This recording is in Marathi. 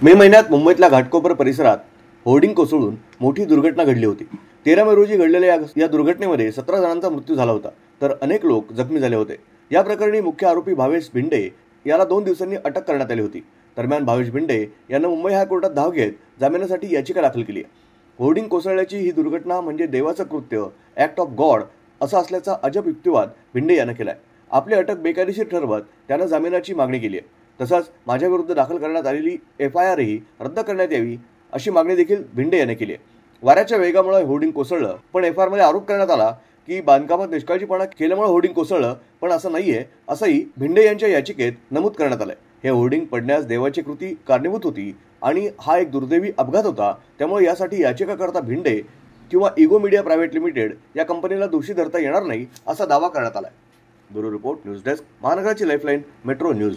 मे महिन्यात मुंबईतल्या घाटकोपर परिसरात होर्डिंग कोसळून मोठी दुर्घटना घडली होती। 13 मे रोजी घडलेल्या या दुर्घटनेमध्ये 17 जणांचा मृत्यू झाला होता, तर अनेक लोक जखमी झाले होते। या प्रकरणी मुख्य आरोपी भावेश भिंडे याला 2 दिवसांनी अटक करण्यात आली होती। दरम्यान भावेश भिंडे यांना मुंबई हायकोर्टात धाव घेत जामिनासाठी याचिका दाखल केली आहे। होर्डिंग कोसळल्याची ही दुर्घटना म्हणजे देवाचं कृत्य, ॲक्ट ऑफ गॉड असा असल्याचा अजब युक्तिवाद भिंडे यानं केलाय। आपली अटक बेकायदेशीर ठरवत त्यानं जामिनाची मागणी केली आहे। तसंच माझ्याविरुद्ध दाखल करण्यात आलेली FIR ही रद्द करण्यात यावी अशी मागणी देखील भिंडे याने केली आहे। वाऱ्याच्या वेगामुळे होर्डिंग कोसळलं, पण FIR मध्ये आरोप करण्यात आला की बांधकामात निष्काळजीपणा केल्यामुळे होर्डिंग कोसळलं, पण असं नाहीये असंही भिंडे यांच्या याचिकेत नमूद करण्यात आलंय। हे होर्डिंग पडण्यास देवाची कृती कारणीभूत होती आणि हा एक दुर्दैवी अपघात होता, त्यामुळे यासाठी याचिकाकर्ता भिंडे किंवा इगो मीडिया प्रायव्हेट लिमिटेड या कंपनीला दोषी धरता येणार नाही असा दावा करण्यात आलाय। ब्युरो रिपोर्ट, न्यूज डेस्क, महानगराची लाईफलाईन, मेट्रो न्यूज।